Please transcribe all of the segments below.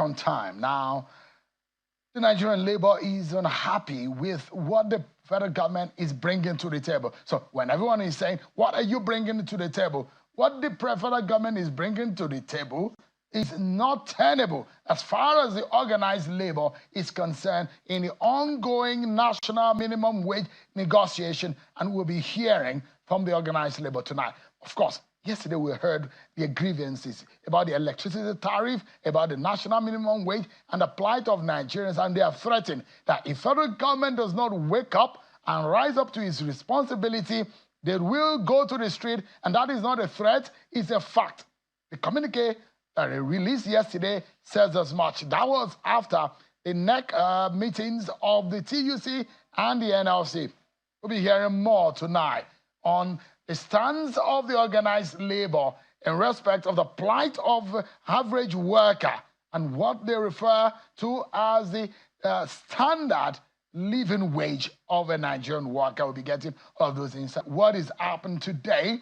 second time. Now, the Nigerian labor is unhappy with what the federal government is bringing to the table. So when everyone is saying, what are you bringing to the table? What the federal government is bringing to the table is not tenable as far as the organized labor is concerned in the ongoing national minimum wage negotiation, and we'll be hearing from the organized labor tonight. Of course, yesterday we heard the grievances about the electricity tariff, about the national minimum wage, and the plight of Nigerians, and they have threatened that if federal government does not wake up and rise up to its responsibility, they will go to the street, and that is not a threat, it's a fact. The communique released yesterday says as much. That was after the NEC meetings of the TUC and the NLC. We'll be hearing more tonight on the stance of the organized labor in respect of the plight of average worker and what they refer to as the standard living wage of a Nigerian worker. We'll be getting all those insights. What is happening today?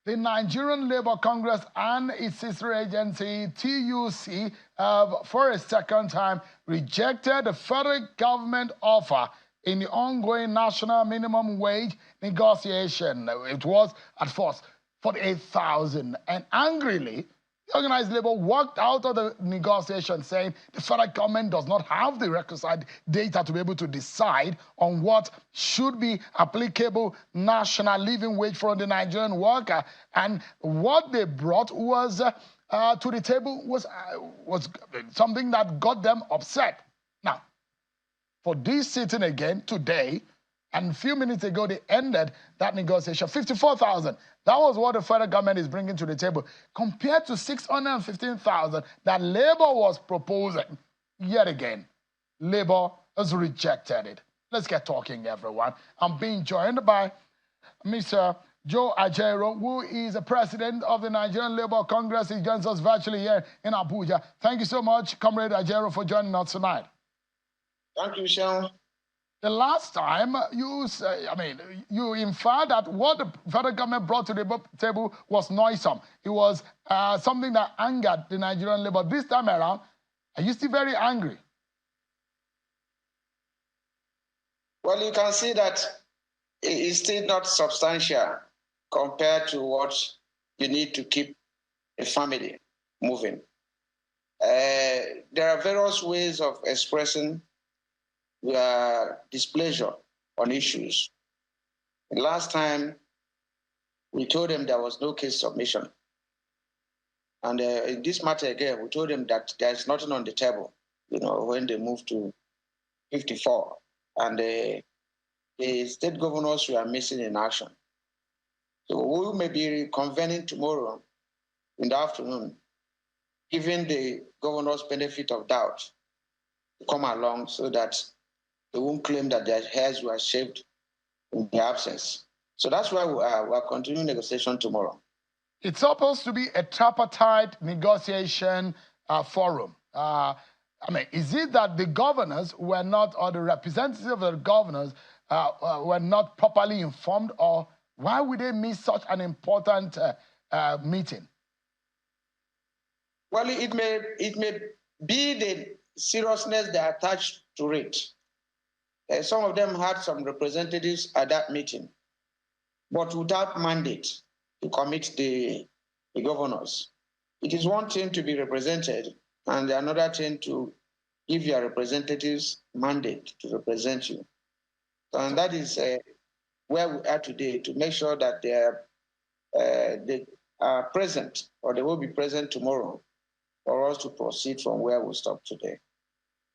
The Nigerian Labour Congress and its sister agency, TUC, have for a second time rejected the federal government offer in the ongoing national minimum wage negotiation. It was at first 48,000, and angrily, the organized labor walked out of the negotiation saying the federal government does not have the requisite data to be able to decide on what should be applicable national living wage for the Nigerian worker. And what they brought was to the table was something that got them upset. Now, for this sitting again today, and a few minutes ago, they ended that negotiation. 54,000. That was what the federal government is bringing to the table, compared to 615,000 that Labour was proposing. Yet again, Labour has rejected it. Let's get talking, everyone. I'm being joined by Mr. Joe Ajaero, who is the president of the Nigerian Labour Congress. He joins us virtually here in Abuja. Thank you so much, Comrade Ajaero, for joining us tonight. Thank you, Sean. The last time you inferred that what the federal government brought to the table was noisome. It was something that angered the Nigerian labor. This time around, are you still very angry? Well, you can see that it's still not substantial compared to what you need to keep a family moving. There are various ways of expressing displeasure on issues. Last time, we told them there was no case submission. And in this matter again, we told them that there's nothing on the table, when they moved to 54. And the state governors were missing in action. So we may be convening tomorrow in the afternoon, giving the governors benefit of doubt to come along so that they won't claim that their hairs were shaved in their absence. So that's why we are continuing negotiation tomorrow. It's supposed to be a tripartite negotiation forum. Is it that the governors were not, or the representatives of the governors were not properly informed, or why would they miss such an important meeting? Well, it may be the seriousness that attached to it. Some of them had some representatives at that meeting, but without mandate to commit the governors. It is one thing to be represented, and another thing to give your representatives mandate to represent you. And that is where we are today, to make sure that they are present, or they will be present tomorrow, for us to proceed from where we stop today.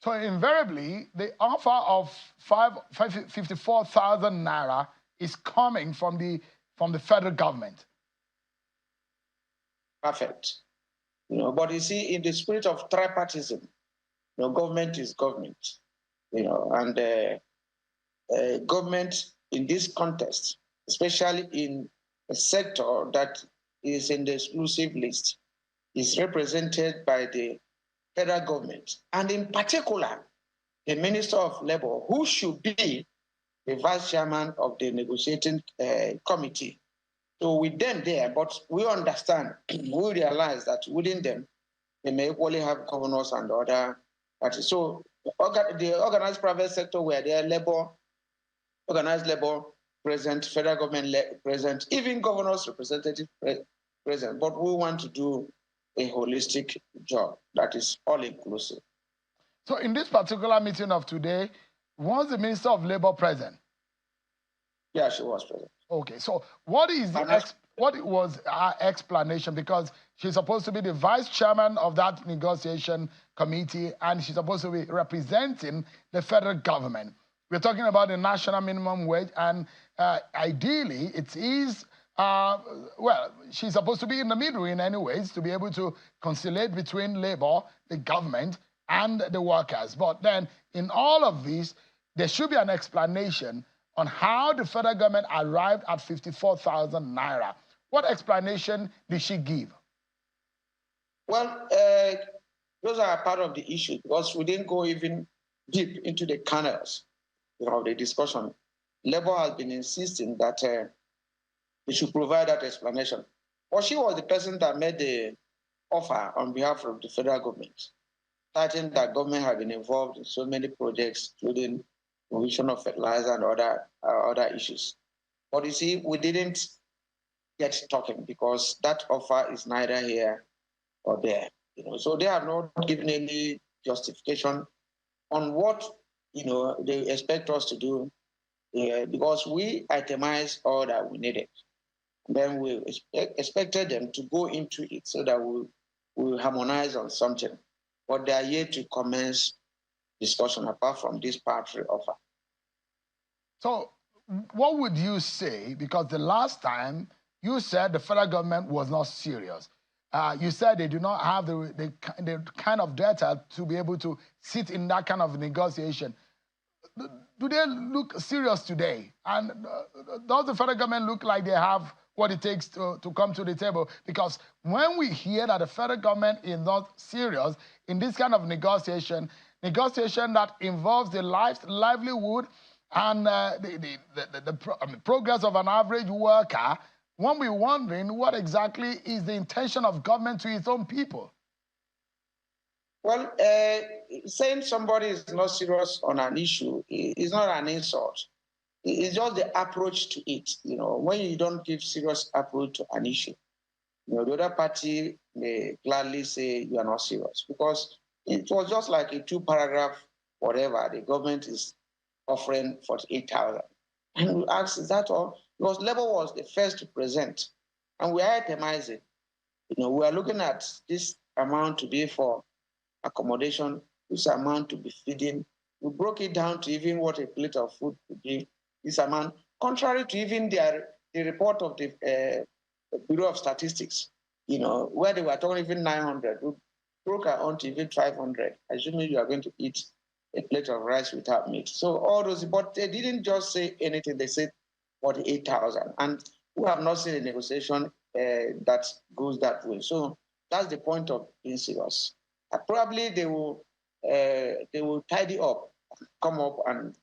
So invariably, the offer of 54,000 naira is coming from the federal government. Perfect. But you see, in the spirit of tripartism, government is government. And government in this context, especially in a sector that is in the exclusive list, is represented by the federal government, and in particular, the Minister of Labor, who should be the vice chairman of the negotiating committee. So with them there, but we understand, we realize that within them, they may equally have governors and other parties. So the organized private sector were there, organized labor present, federal government present, even governors representative present. But we want to do a holistic job that is all inclusive. So in this particular meeting of today, was the Minister of Labor present? Yeah, she was present. Okay, so what was our explanation? Because she's supposed to be the vice chairman of that negotiation committee, and she's supposed to be representing the federal government. We're talking about the national minimum wage, and ideally, it is, well, she's supposed to be in the middle in any ways to be able to conciliate between labor, the government, and the workers. But then, in all of this, there should be an explanation on how the federal government arrived at 54,000 naira. What explanation did she give? Well, those are part of the issue because we didn't go even deep into the kernels of the discussion. Labour has been insisting that we should provide that explanation. Well, she was the person that made the offer on behalf of the federal government, citing that government had been involved in so many projects, including provision of fertilizer and other issues. But you see, we didn't get talking because that offer is neither here or there. So they have not given any justification on what they expect us to do, because we itemized all that we needed. Then we expected them to go into it so that we'll harmonize on something. But they are yet to commence discussion apart from this partial offer. So what would you say, because the last time you said the federal government was not serious. You said they do not have the kind of data to be able to sit in that kind of negotiation. Do they look serious today? And does the federal government look like they have what it takes to come to the table? Because when we hear that the federal government is not serious in this kind of negotiation that involves the livelihood and the progress of an average worker, one be wondering what exactly is the intention of government to its own people? Well, saying somebody is not serious on an issue is not an insult. It's just the approach to it. When you don't give serious approach to an issue, the other party may gladly say you are not serious, because it was just like a 2-paragraph whatever. The government is offering 48,000. And we asked, is that all? Because Labour was the first to present, and we itemized it. We are looking at this amount to be for accommodation, this amount to be feeding. We broke it down to even what a plate of food could be, this amount, contrary to even the report of the Bureau of Statistics, where they were talking even 900. We broke our own to even 500, assuming you are going to eat a plate of rice without meat. So all those, but they didn't just say anything. They said 48,000. And we have not seen a negotiation that goes that way. So that's the point of being serious. Probably they will tidy up, come up and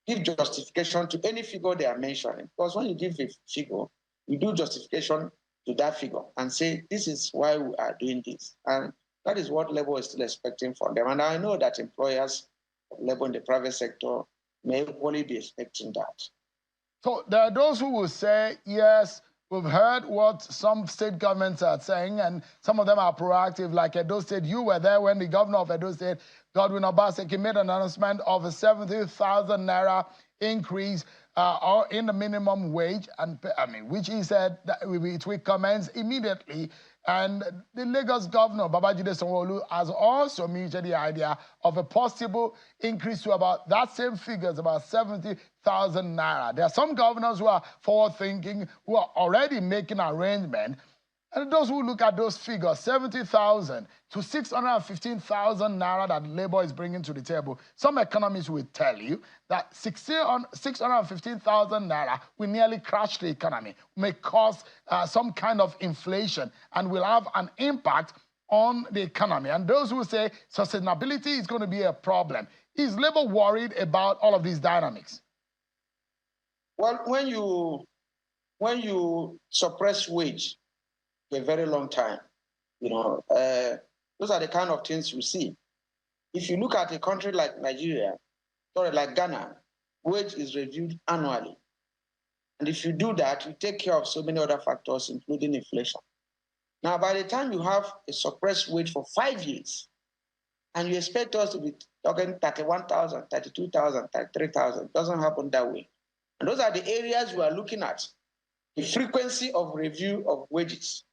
give justification to any figure they are mentioning. Because when you give a figure, you do justification to that figure and say, this is why we are doing this. And that is what Labour is still expecting from them. And I know that employers of Labour in the private sector may equally be expecting that. So there are those who will say, yes, we've heard what some state governments are saying, and some of them are proactive, like Edo State. You were there when the governor of Edo State, Godwin Obaseki, made an announcement of a 70,000 naira increase or in the minimum wage, and which he said that it will commence immediately. And the Lagos governor, Babajide Sanwo-Olu, has also mentioned the idea of a possible increase to about that same figures, about 70,000 naira. There are some governors who are forward-thinking, who are already making arrangements. And those who look at those figures, 70,000 to 615,000 naira that Labour is bringing to the table, some economists will tell you that 615,000 naira will nearly crash the economy, may cause some kind of inflation, and will have an impact on the economy. And those who say sustainability is going to be a problem. Is Labour worried about all of these dynamics? Well, when you suppress wage a very long time, Those are the kind of things you see. If you look at a country like Nigeria, sorry, like Ghana, wage is reviewed annually. And if you do that, you take care of so many other factors, including inflation. Now, by the time you have a suppressed wage for 5 years, and you expect us to be talking 31,000, 32,000, 33,000, it doesn't happen that way. And those are the areas we are looking at. The frequency of review of wages,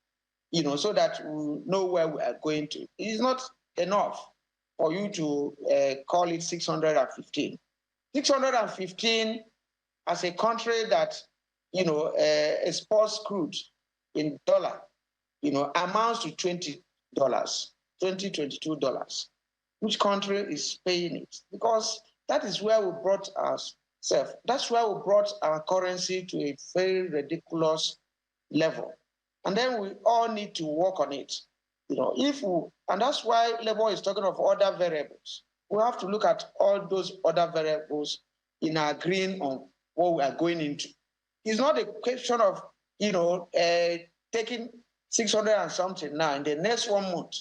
so that we know where we are going to. It is not enough for you to call it 615. 615 as a country that, exports crude in dollar, amounts to $20, $22. Which country is paying it? Because that is where we brought ourselves. That's where we brought our currency to a very ridiculous level. And then we all need to work on it. And that's why Labour is talking of other variables. We have to look at all those other variables in agreeing on what we are going into. It's not a question of, taking 600 and something now. In the next 1 month,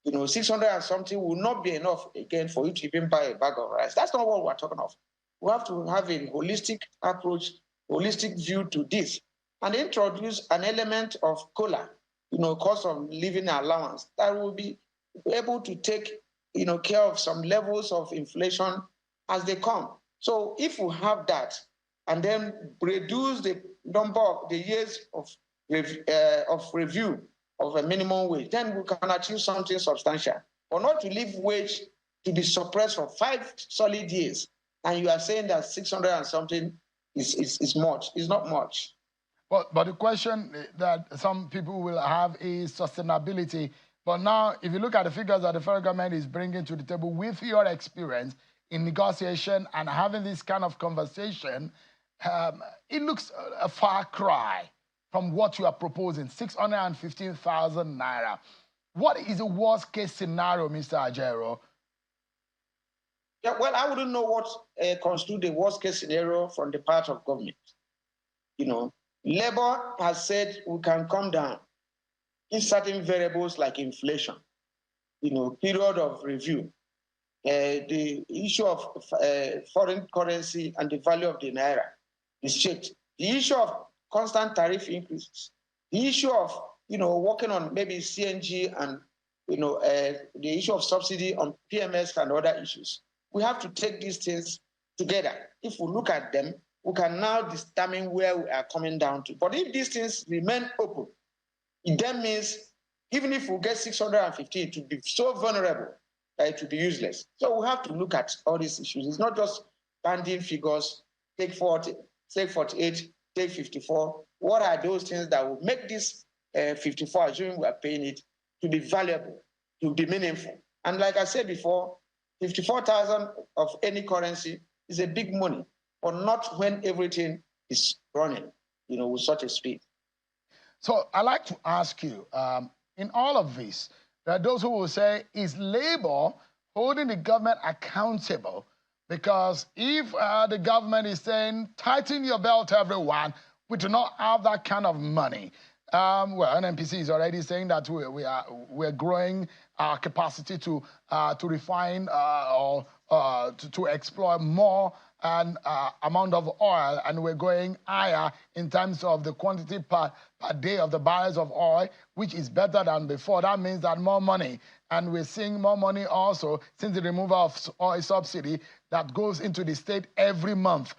600 and something will not be enough again for you to even buy a bag of rice. That's not what we're talking of. We have to have a holistic approach, holistic view to this, and introduce an element of COLA, cost of living allowance, that will be able to take, care of some levels of inflation as they come. So if we have that, and then reduce the number of the years of review of a minimum wage, then we can achieve something substantial. But not to leave wage to be suppressed for 5 solid years, and you are saying that 600 and something is much. It's not much. But the question that some people will have is sustainability. But now, if you look at the figures that the federal government is bringing to the table with your experience in negotiation and having this kind of conversation, it looks a far cry from what you are proposing, 615,000 naira. What is the worst case scenario, Mr. Ajaero? Yeah, well, I wouldn't know what constitutes the worst case scenario from the part of government. Labour has said we can come down in certain variables like inflation, period of review, the issue of foreign currency and the value of the naira is checked. The issue of constant tariff increases, the issue of working on maybe CNG and the issue of subsidy on PMS and other issues. We have to take these things together. If we look at them, we can now determine where we are coming down to. But if these things remain open, it then means even if we get 650, it would be so vulnerable that it would be useless. So we have to look at all these issues. It's not just banding figures, take 40, take 48, take 54. What are those things that will make this 54, assuming we are paying it, to be valuable, to be meaningful? And like I said before, 54,000 of any currency is a big money, but not when everything is running, with such a speed. So I'd like to ask you, in all of this, there are those who will say, is Labour holding the government accountable? Because if the government is saying, tighten your belt, everyone, we do not have that kind of money. Well, NNPC is already saying that we're growing our capacity to refine or to exploit more amount of oil, and we're going higher in terms of the quantity per day of the barrels of oil, which is better than before. That means that more money, and we're seeing more money also since the removal of oil subsidy that goes into the state every month.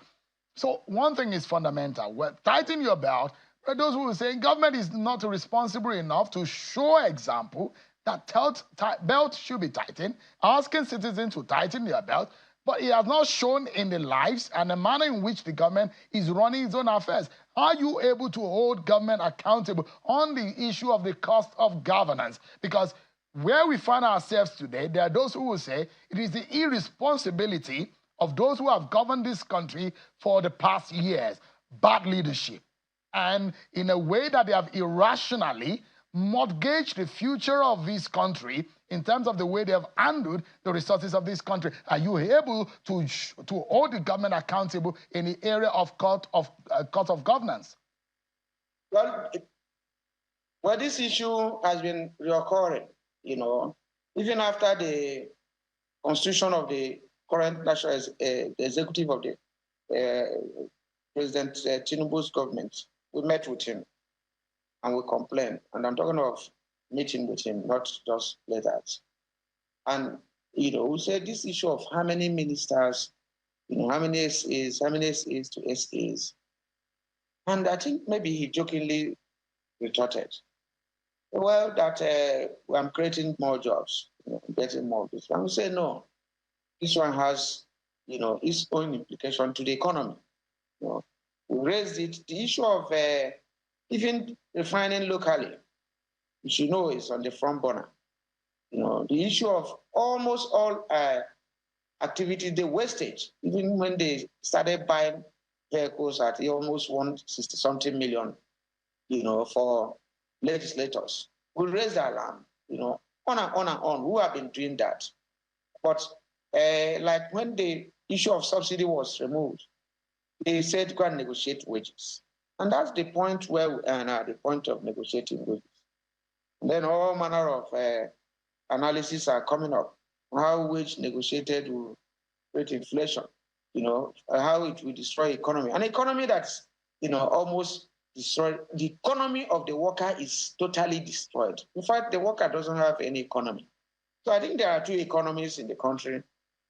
So one thing is fundamental. Well, tighten your belt. But those who are saying government is not responsible enough to show example that belt should be tightened, asking citizens to tighten their belt, but it has not shown in the lives and the manner in which the government is running its own affairs. Are you able to hold government accountable on the issue of the cost of governance? Because where we find ourselves today, there are those who will say it is the irresponsibility of those who have governed this country for the past years, bad leadership, and in a way that they have irrationally mortgaged the future of this country in terms of the way they have handled the resources of this country. Are you able to hold the government accountable in the area of cost of governance? Well, this issue has been recurring, Even after the constitution of the current national the executive of the President Tinubu's government, we met with him and we complained. And I'm talking of meeting with him, not just letters. And we said this issue of how many ministers, how many SAs, how many SAs to SAs. And I think maybe he jokingly retorted, well, that I'm creating more jobs, getting more of this. And we say, no, this one has, its own implication to the economy. We raised it. The issue of even refining locally, you should know, is on the front burner. The issue of almost all activity, the wastage, even when they started buying vehicles at almost 160-something million, for legislators. We raised the alarm, on and on and on. Who have been doing that? But like when the issue of subsidy was removed, they said go and negotiate wages. And that's the point where we are now, the point of negotiating wages. And then all manner of analysis are coming up. How wage negotiated will create inflation, how it will destroy economy. An economy that's, almost destroyed. The economy of the worker is totally destroyed. In fact, the worker doesn't have any economy. So I think there are two economies in the country,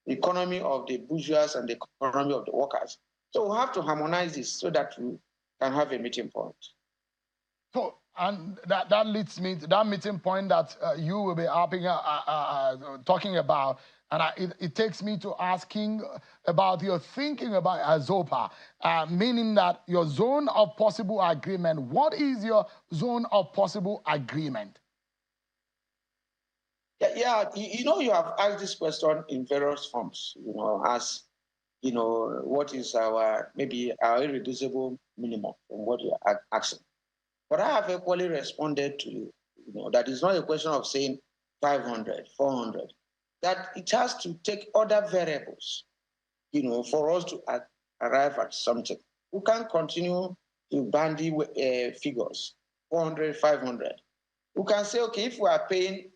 the economy of the bourgeois and the economy of the workers. So we have to harmonize this so that we can have a meeting point. So, and that leads me to that meeting point that you will be talking about. And it takes me to asking about your thinking about AZOPA, meaning that your zone of possible agreement. What is your zone of possible agreement? Yeah, you have asked this question in various forms, as, what is maybe our irreducible minimum from what you are asking. But I have equally responded to you, that is not a question of saying 500, 400, that it has to take other variables, for us to arrive at something. We can't continue to bandy figures, 400, 500. We can say, okay, if we are paying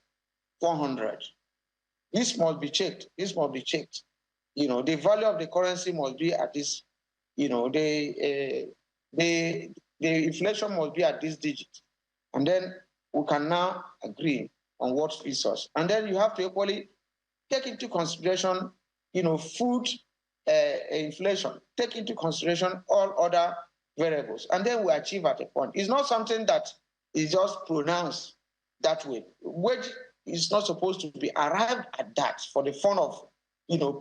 400, this must be checked, this must be checked. The value of the currency must be at this, the inflation must be at this digit. And then we can now agree on what fits us. And then you have to equally take into consideration, food inflation, take into consideration all other variables. And then we achieve at a point. It's not something that is just pronounced that way. Wage is not supposed to be arrived at that for the fun of,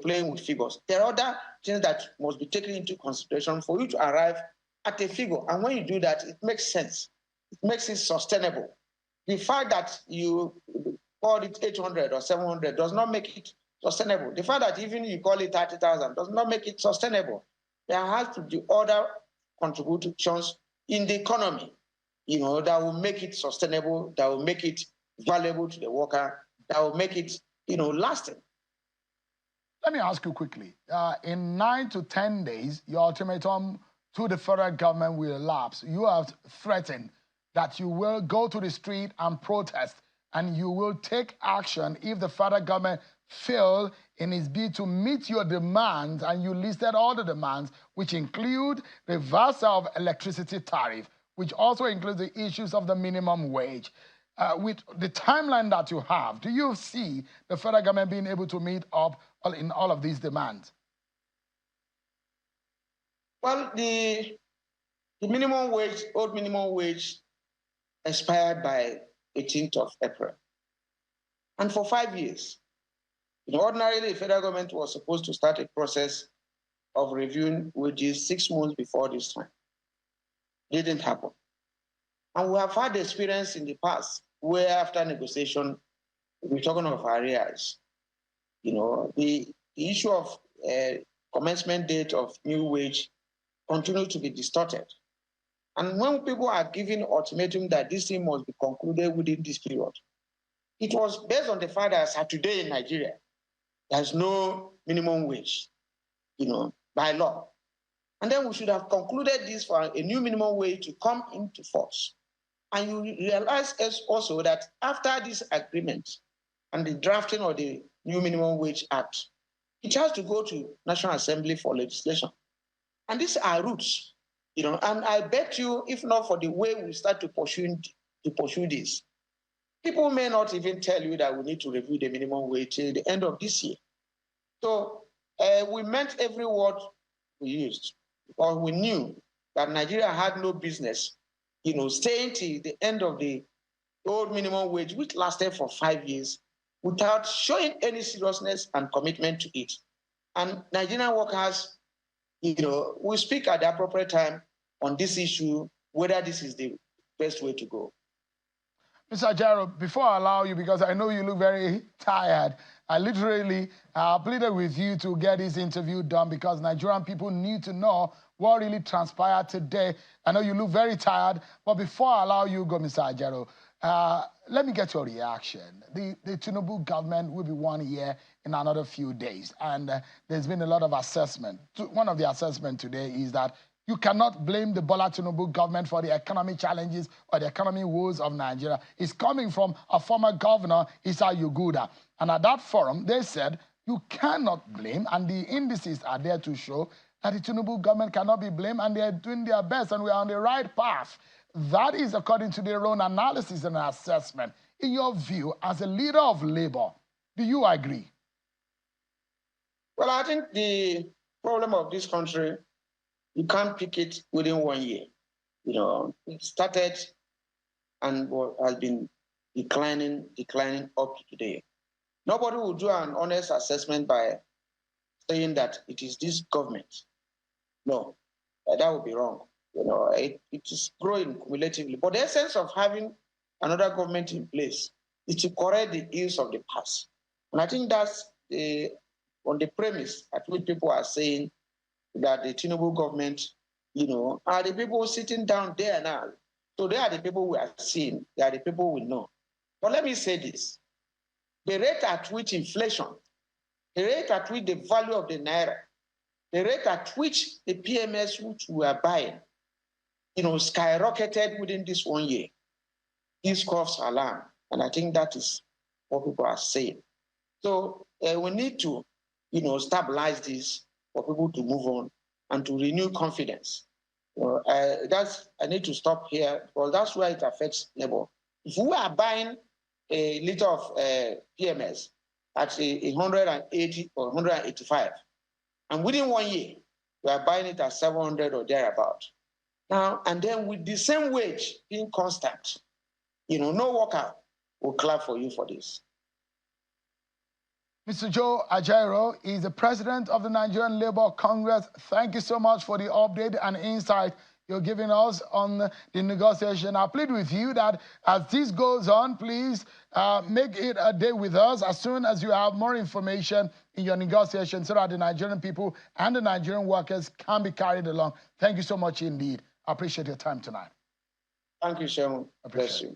playing with figures. There are other things that must be taken into consideration for you to arrive at a figure. And when you do that, it makes sense. It makes it sustainable. The fact that you call it 800 or 700 does not make it sustainable. The fact that even you call it 30,000 does not make it sustainable. There has to be other contributions in the economy, that will make it sustainable, that will make it valuable to the worker, that will make it, lasting. Let me ask you quickly. In 9 to 10 days, your ultimatum to the federal government will elapse. You have threatened that you will go to the street and protest, and you will take action if the federal government fail in its bid to meet your demands, and you listed all the demands, which include reversal of electricity tariff, which also includes the issues of the minimum wage. With the timeline that you have, do you see the federal government being able to meet up in all of these demands? Well, the minimum wage, old minimum wage, expired by 18th of April. And for 5 years, ordinarily, the federal government was supposed to start a process of reviewing wages 6 months before this time. It didn't happen. And we have had experience in the past where after negotiation, we're talking of arrears. The issue of commencement date of new wage continue to be distorted. And when people are given ultimatum that this thing must be concluded within this period, it was based on the fact that as of today in Nigeria, there's no minimum wage, by law. And then we should have concluded this for a new minimum wage to come into force. And you realize also that after this agreement, and the drafting of the new Minimum Wage Act, it has to go to National Assembly for legislation. And these are roots, and I bet you, if not for the way we start to pursue this, people may not even tell you that we need to review the minimum wage till the end of this year. So we meant every word we used, because we knew that Nigeria had no business, staying till the end of the old minimum wage, which lasted for 5 years, without showing any seriousness and commitment to it. And Nigerian workers, we speak at the appropriate time on this issue, whether this is the best way to go. Mr. Ajaero, before I allow you, because I know you look very tired, I literally pleaded with you to get this interview done because Nigerian people need to know what really transpired today. I know you look very tired, but before I allow you to go, Mr. Ajaero, let me get your reaction. The Tinubu government will be 1 year in another few days, and there's been a lot of assessment. One of the assessments today is that you cannot blame the Bola Tinubu government for the economic challenges or the economic woes of Nigeria. It's coming from a former governor, Issa Yuguda. And at that forum, they said you cannot blame, and the indices are there to show that the Tinubu government cannot be blamed, and they're doing their best, and we're on the right path. That is according to their own analysis and assessment. In your view, as a leader of Labour, do you agree? Well, I think the problem of this country, you can't pick it within 1 year. It started and has been declining up to today. Nobody will do an honest assessment by saying that it is this government. No, that would be wrong. It is growing cumulatively. But the essence of having another government in place is to correct the ills of the past. And I think that's on the premise at which people are saying that the Tinubu government, are the people sitting down there now. So they are the people we are seeing. They are the people we know. But let me say this. The rate at which inflation, the rate at which the value of the naira, the rate at which the PMS which we are buying, skyrocketed within this 1 year, this causes alarm. And I think that is what people are saying. So we need to, stabilize this for people to move on and to renew confidence. I need to stop here because that's where it affects labor. If we are buying a liter of PMS at 180 or 185, and within 1 year, we are buying it at 700 or thereabout. Now, and then with the same wage being constant, no worker will clap for you for this. Mr. Joe Ajaero is the president of the Nigerian Labour Congress. Thank you so much for the update and insight you're giving us on the negotiation. I plead with you that as this goes on, please make it a day with us as soon as you have more information in your negotiation so that the Nigerian people and the Nigerian workers can be carried along. Thank you so much indeed. I appreciate your time tonight. Thank you, Sean. Bless you.